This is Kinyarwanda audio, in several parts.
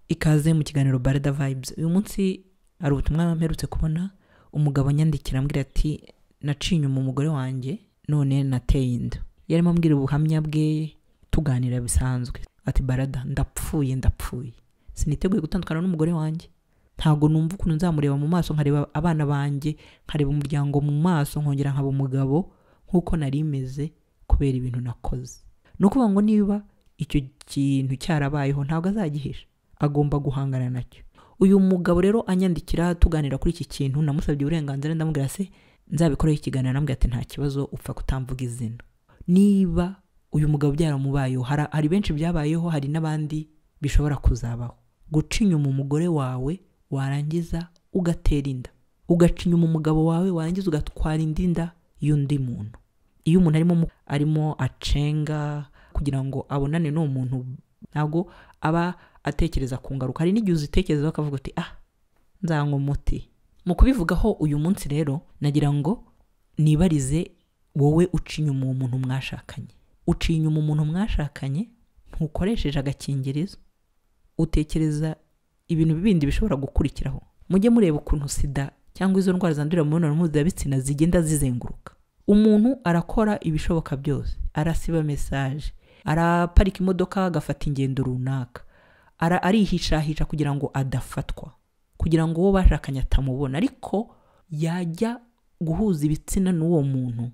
ikaze mu kiganiro BaradaVibes. Uyu munsi ari ubutumwa mperutse kubona umugabo nyandikira ambwira ati naciye inyuma umugore wanjye none nateye inda. Yarimo ambwira ubuhamya bwe tuganira bisanzwe. Ati Barada ndapfuye siniteguye gutandukana n'umugore wanjye. Ntago numva ukuntu nzamureba mu maso nkareba abana banjye nkareba umuryango mu maso nkongera nkaba umugabo nkuko nari meze kubera ibintu nakoze. Nukuvuga ngo niba icyo kintu cyarabayeho ntabwo azagihisha, agomba guhangana nacyo. Uyu mugabo rero anyandikira tuganira kuri iki kintu, namusabye uburenganzira ndamubwira se nzabikoraho ikiganiro, namubwira ati nta kibazo upfa kutamvuga izina. Niba uyu mugabo byaramubayeho, hari benshi byabayeho, hari n'abandi bishobora kuzabaho. Guca inyuma umugore wawe warangiza ugatera inda, ugaca inyuma umugabo wawe warangiza ugatwara inda y'undi muntu. Iyo umuntu arimo acenga kugira ngo abonane n'uwo muntu, ntabwo aba atekereza ku ngaruka. Hari n'igihe uzitekereza akavuga ati nzanywa umuti. Mu kubivugaho uyu munsi rero nagira ngo nibarize wowe uca inyuma uwo muntu mwashakanye. Uciye inyuma umuntu mwashakanye ntukoresheje agakingirizo, utekereza ibintu bibindi bishobora gukurikiraho. Mujye mureba ukuntu sida cyangwa izo ndwara zandurira mu mibonano mpuzabitsina zigenda zizenguruka. Umuntu arakora ibishoboka byose, arasiba message, araparika imodoka agafata ingendo runaka, arihishahisha kugira ngo adafatwa, kugira ngo uwo bashakanye atamubona. Ariko yajya guhuza ibitsina n'uwo muntu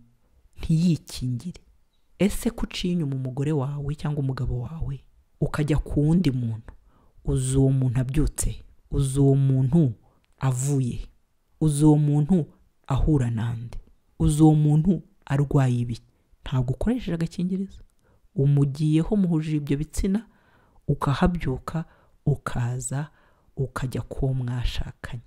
ntiyikingire. Ese kuciye inyuma umugore wawe cyangwa umugabo wawe ukajya ku wundi muntu, uzi uwo muntu abyutse, uzi uwo muntu avuye, uzi uwo muntu ahura nande, uzi uwo muntu arwaye ibi, ntabwo ukoresheje agakingirizo. Umugiyeho muhuje ibyo bitsina, ukahabyuka ukaza ukajya kuwo mwashakanye,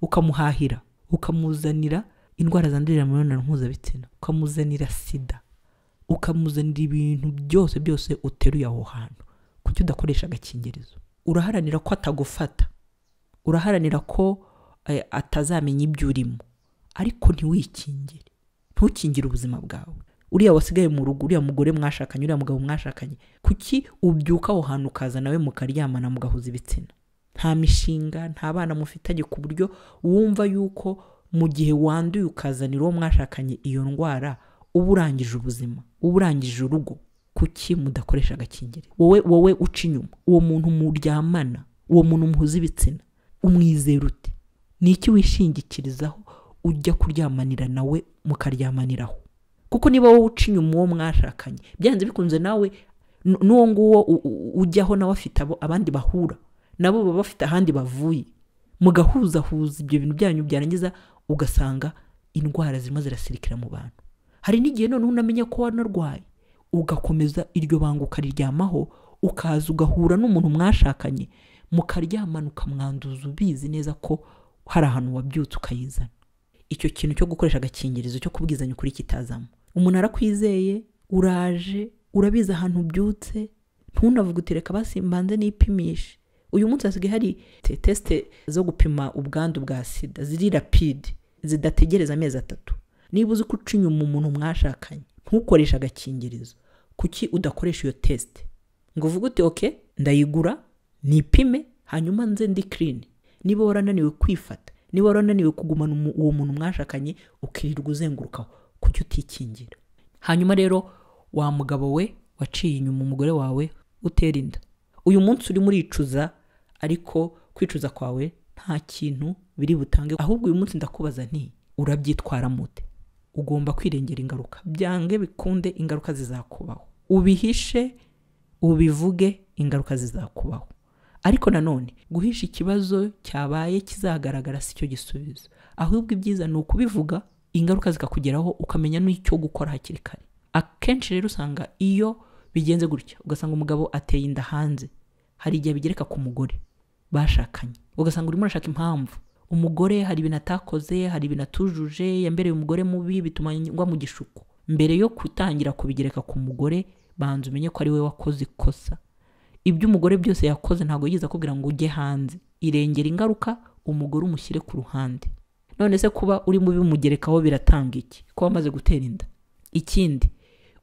ukamuhahira, ukamuzanira indwara zandurira mu mibonano mpuzabitsina, ukamuzanira sida, ukamuzanira ibintu byose uteruye aho hantu. Kuki udakoresha agakingirizo? Uraharanira ko atagufata, uraharanira ko atazamenya ibyo urimo, ariko ntiwikingire, ntukingire ubuzima bwawe. Uriya wasigaye mu rugo, uriya mugore mwashakanye, uriya mugabo mwashakanye, kuki ubyuka aho hantu ukaza nawe mukaryamana mugahuza ibitsina? Nta mishinga, nta bana mufitanye ku buryo wumva yuko mu gihe wanduye ukazanira uwo mwashakanye iyo ndwara uba urangije ubuzima, uba urangije urugo. Kuki mudakoresha agakingirizo? Wowe uca inyuma uwo muntu muryamana, uwo muntu muhuza ibitsina, umwizera ute? Ni iki wishingikirizaho ujya kuryamanira nawe mukaryamaniraho? Kuko niba wowe uca inyuma uwo mwashakanye, byanze bikunze nawe n'uwo nguwo ujyaho nawe afite abandi bahura nabo, baba bafite ahandi bavuye, mugahuzahuza ibyo bintu byanyu, byarangiza ugasanga indwara zirimo zirasirikira mu bantu. Hari n'igihe none unamenya ko wanarwaye, ugakomeza iryo banga ukariryamaho, ukaza ugahura n'umuntu mwashakanye mukaryamana, ukamwanduza ubizi neza ko hari ahantu wabyutse ukayizana. Icyo kintu cyo gukoresha agakingirizo cyo kubwizanya ukuri kitazamo. Umuntu arakwizeye, uraje, urabiza ahantu ubyutse, ntunavuga utereka basimbanze nipimishe. Uyu munsi hasigaye hari teste zo gupima ubwandu bwa sida ziri rapide, zidategereza amezi 3. Niba uzi ko uca inyuma umuntu mwashakanye ntukoresha agakingirizo, kuki udakoresha iyo test ngo uvuge uti okay ndayigura nipime hanyuma nze ndi clean? Niba warananiwe kwifata, niba warananiwe kugumana uwo muntu mwashakanye ukirirwa uzengurukaho, kuki utikingira? Hanyuma rero wa mugabo we waciye inyuma umugore wawe utera inda, uyu munsi uri muricuza, ariko kwicuza kwawe nta kintu biri butange. Ahubwo uyu munsi ndakubaza nti urabyitwara mute? Ugomba kwirengera ingaruka, byange bikunde ingaruka zizakubaho. Ubihishe ubivuge, ingaruka zizakubaho. Ariko nanone guhisha ikibazo cyabaye kizagaragara si cyo gisubizo, ahubwo ibyiza ni ukubivuga, ingaruka zikakugeraho ukamenya n'icyo gukora hakiri kare. Akenshi rero usanga iyo bigenze gutya, ugasanga umugabo ateye inda hanze, hari igihe bigereka ku mugore bashakanye, ugasanga urimo urashaka impamvu. Umugore hari ibintu atakoze, hari ibintu atujuje, yambereye umugore mubi, bituma ngwa mu gishuko. Mbere yo kutangira kubigereka ku mugore, banza umenye ko ari we wakoze ikosa. Ibyo umugore byose yakoze ntabwo yigize akubwira ngo ujye hanze. Irengera ingaruka, umugore umushyire ku ruhande. None se kuba uri mubi umugerekaho biratanga iki? Ko wamaze gutera inda. Ikindi,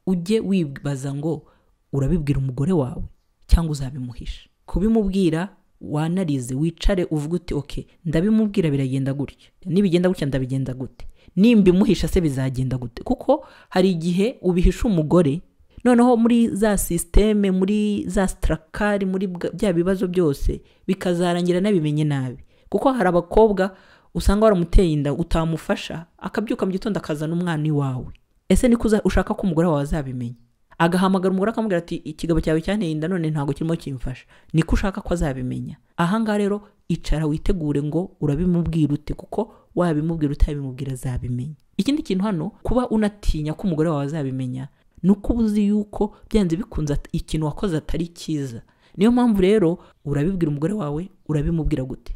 ujye wibaza ngo urabibwira umugore wawe cyangwa uzabimuhisha. Kubimubwira wanarize wicare uvuga uti okay ndabimubwira biragenda gutya, nibigenda gutya ndabigenza gute, nimbimuhisha se bizagenda gute. Kuko hari igihe ubihisha umugore noneho muri za systeme, muri za strakari, muri bya bibazo byose bikazarangira nabimenye nabi. Kuko hari abakobwa usanga waramuteye inda utamufasha akabyuka mu gitondo akazana umwana iwawe. Ese niko ushaka ko umugore wawe azabimenya? Agahamagara umugore akamubwira ati ikigabo cyawe cyanteye inda none ntago kirimo kimfasha. Niko ushaka ko azabimenya? Aha ngaha rero icara witegure ngo urabimubwira ute, kuko wabimubwira utabimubwira azabimenya. Ikindi kintu hano kuba unatinya ko umugore wawe azabimenya nuko uzi yuko byanze bikunze ikintu wakoze atari cyiza. Niyo mpamvu rero urabibwira umugore wawe, urabimubwira gute?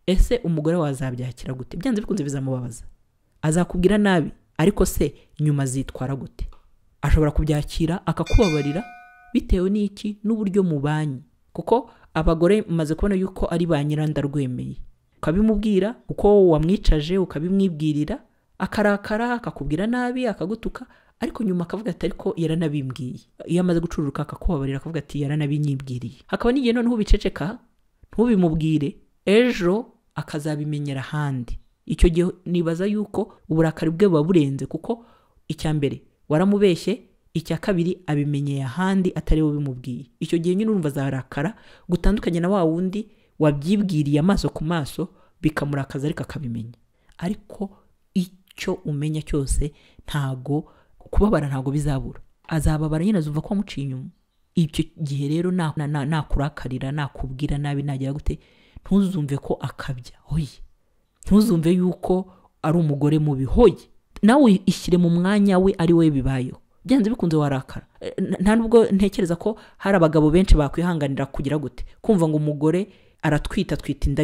Ese umugore wawe azabyakira gute? Byanze bikunze bizamubabaza, azakubwira nabi, ariko se nyuma zitwara gute? Ashobora kubyakira akakubabarira bitewe n'iki? N'uburyo mubanye. Kuko abagore maze kubona yuko ari ba nyirandarwemeye, ukabimubwira uko wamwicaje, ukabimwibwirira, akarakara, akakubwira nabi, akagutuka, ariko nyuma akavuga ati ariko yaranabimbwiye. Iyo amaze gucururuka akakubabarira akavuga ati yaranabinyibwiriye. Hakaba n'igihe noneho ubiceceka ntubimubwire, ejo akazabimenyera ahandi. Icyo gihe nibaza yuko uburakari bwe buba burenze, kuko icya mbere waramubeshye, icya kabiri abimenyeye ahandi atari wowe bimubwiye. Icyo gihe nyine urumva azarakara, gutandukanye na wa wundi wabyibwiriye amaso ku maso bikamurakaza ariko akabimenya. Ariko icyo umenya cyose ntago kubabara, ntago bizabura. Azababara nyine azumva ko wamuciye inyuma. Icyo gihe rero nakurakarira, nakubwira nabi, nagira gute, ntuzumve ko akabya. Hoye, ntuzumve yuko ari umugore mubi. Hoye, nawe ishyire mu mwanya we, ari we bibayeho. Byanze bikunze warakara. Nta nubwo ntekereza ko hari abagabo benshi bakwihanganira kugira gute, kumva ngo umugore aratwita inda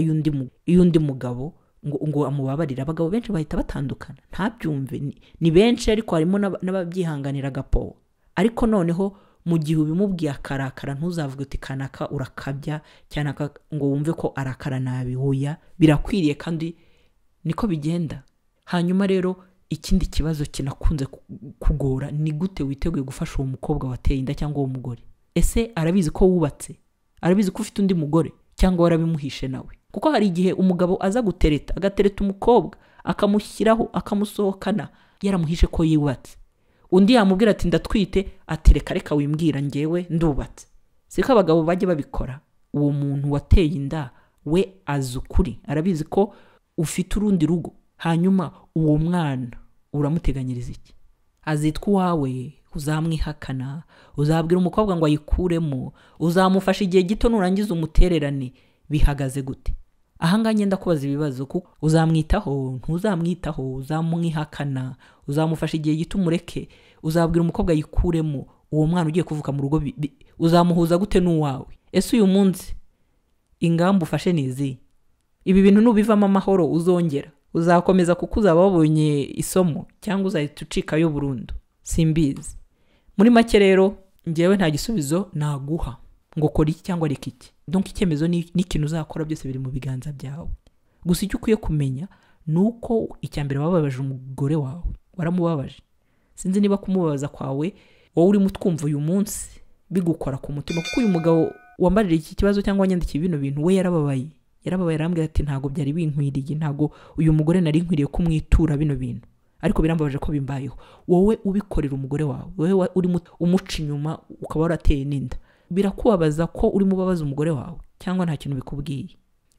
y'undi mugabo ngo amubabarira. Abagabo benshi bahita batandukana, ntabyumve. Ni benshi, ariko harimo n'ababyihanganira gapo. Ariko noneho mu gihe ubimubwiye akarakara, ntuzavuge uti kanaka urakabya cyane ngo wumve ko arakara nabi. Hoya, birakwiriye kandi niko bigenda. Hanyuma rero ikindi kibazo kinakunze kugora ni gute witeguye gufasha uwo mukobwa wateye inda cyangwa uwo mugore. Ese arabizi ko wubatse? Arabizi ko ufite undi mugore cyangwa warabimuhishe nawe? Kuko hari igihe umugabo aza agatereta umukobwa, akamushyiraho, akamusohokana, yaramuhishe ko yubatse. Undi yamubwira ati ndatwite, ati reka wimbwira njyewe ndubatse. Siko abagabo bajye babikora. Uwo muntu wateye inda we azi ukuri, arabizi ko ufite urundi rugo. Hanyuma uwo mwana uramuteganyiriza iki? Azitwa uwawe? Uzamwihakana? Uzabwira umukobwa ngo ayikuremo? Uzamufasha igihe gito nurangiza umutererane? Bihagaze gute? Ahanga ngenda kubaza ibibazo, kuko uzamwitaho, ntuzamwitaho, uzamwihakana, uzamufasha igihe gito umureke, uzabwira umukobwa ayikuremo, uwo mwana ugiye kuvuka mu rugo uzamuhuza gute n'uwawe? Ese uyu munsi ingamba ufashe nizi? Ibi bintu nubivamo amahoro uzongera? Uzakomeza kuko uzaba wabonye isomo, cyangwa uzahita ucikayo burundu? Simbizi. Muri make rero njyewe nta gisubizo naguha ngo kora iki cyangwa reka iki. Donc icyemezo n'ikintu uzakora byose biri mu biganza byawe. Gusa icyo ukwiye kumenya nuko icyambere wababaje umugore wawe, waramubabaje. Sinzi niba kumubabaza kwawe wowe uri mutwumva uyu munsi bigukora ku mutima, kuko uyu mugabo wambarira iki kibazo cyangwa wanyandikiye bino bintu we yarababaye arambwira ati ntago byari binkwiriye, ntago uyu mugore nari nkwiriye kumwitura bino bintu, ariko birambabaje ko bimbayeho. Wowe ubikorera umugore wawe, wowe uri umuca inyuma ukaba warateye n'inda, birakubabaza ko uri mubabaza umugore wawe cyangwa nta kintu bikubwiye?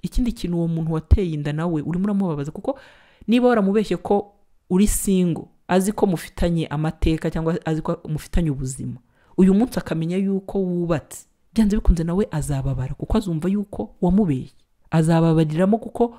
Ikindi kintu, uwo muntu wateye inda nawe urimo uramubabaza, kuko niba waramubeshye ko uri single, azi ko mufitanye amateka cyangwa azi ko mufitanye ubuzima, uyu munsi akamenya yuko wubatse, byanze bikunze nawe azababara, kuko azumva yuko wamubeshye. Azababariramo, kuko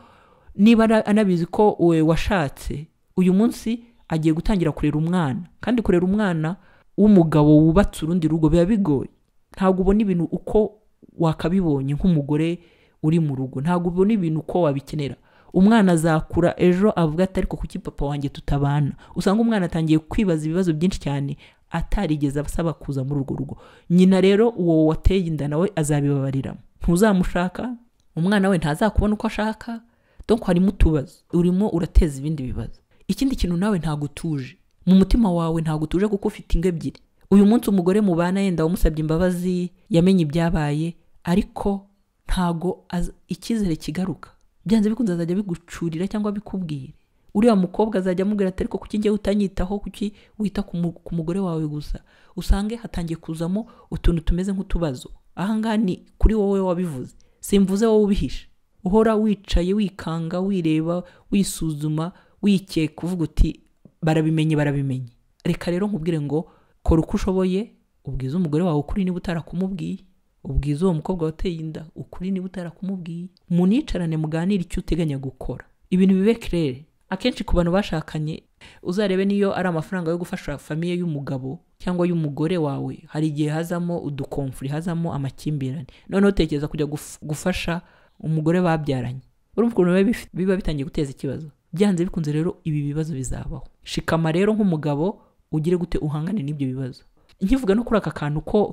niba anabizi ko washatse, uyu munsi agiye gutangira kurera umwana, kandi kurera umwana w'umugabo wubatse urundi rugo biba bigoye. Ntabwo ubona ibintu uko wakabibonye nk'umugore uri mu rugo, ntabwo ubona ibintu uko wabikenera. Umwana azakura ejo avuga ati ariko kuki papa wanjye tutabana? Usanga umwana atangiye kwibaza ibibazo byinshi cyane atarigeze asaba kuza muri urwo rugo. Nyina rero uwo wateye inda nawe azabibabariramo, ntuzamushaka, umwana we ntazakubona uko ashaka. Donc harimo utubazo, urimo urateza ibindi bibazo. Ikindi kintu, nawe ntago utuje mu mutima wawe, ntago utuje kuko ufite ingo ebyiri. Uyu munsi umugore mubana yenda wamusabye imbabazi, yamenye ibyabaye, ariko ntago icyizere kigaruka. Byanze bikunze azajya bigucurira cyangwa bikubwire. Uriya mukobwa azajya amubwira ati ariko kuki ngiye utanyitaho, kuki wita ku mugore wawe gusa. Usange hatangiye kuzamo utuntu tumeze nk'utubazo. Ahangaha ni kuri wowe wabivuze, simvuze wowe ubihisha. Uhora wicaye wikanga, wireba, wisuzuma, wikeka, uvuga uti barabimenye. Reka rero nkubwire ngo kora uko ushoboye, ubwize umugore wawe ukuri niba utarakumubwiye, ubwize uwo mukobwa wateye inda ukuri niba utarakumubwiye, municarane muganire icyo uteganya gukora, ibintu bibe clair. Akenshi ku bantu bashakanye uzarebe niyo ari amafaranga yo gufasha famiye y'umugabo cyangwa y'umugore wawe, hari igihe hazamo udukonfuri, hazamo amakimbirane. Noneho utekereza kujya gufasha umugore babyaranye, urumva ukuntu biba bitangiye guteza ikibazo. Byanze bikunze rero ibi bibazo bizabaho. Shikama rero nk'umugabo ugire gute uhangane n'ibyo bibazo. Nkivuga no kuri aka kantu ko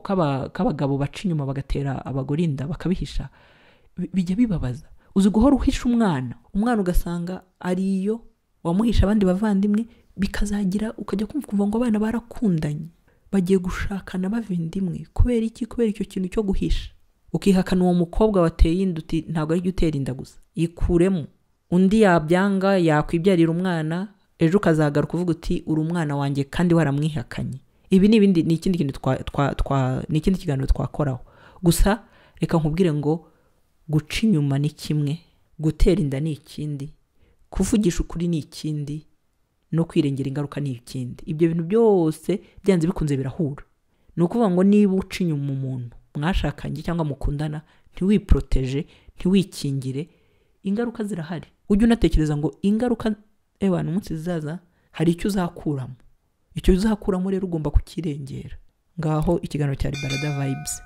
k'abagabo baca inyuma bagatera abagore inda bakabihisha, bijya bibabaza. Uzi guhora uhisha umwana ugasanga ariyo wamuhisha abandi bavandimwe, bikazagira ukajya kumva ngo abana barakundanye bagiye gushakana bavindimwe. Kubera iki? Kubera icyo kintu cyo guhisha. Ukihakana uwo mukobwa wateye inda uti ntabwo ari utera inda gusa, yikuremo. Undi yabyanga yakwibyarira umwana, ejo ukazagaruka uvuga uti uri umwana wanjye kandi waramwihakanye. Ibi ni ikindi kintu ni ikindi kiganiro twakoraho. Gusa reka nkubwire ngo guca inyuma ni kimwe, gutera inda ni ikindi, kuvugisha ukuri ni ikindi, no kwirengera ingaruka ni ikindi. Ibyo bintu byose byanze bikunze birahura. Ni ukuvuga ngo niba uca inyuma umuntu mwashakanye cyangwa mukundana, ntiwiproteje, ntiwikingire, ingaruka zirahari. Ujye unatekereza ngo ingaruka umunsi zizaza hari icyo uzakuramo. Icyo uzakuramo rero ugomba kukirengera. Ngaho ikiganiro cya BaradaVibes.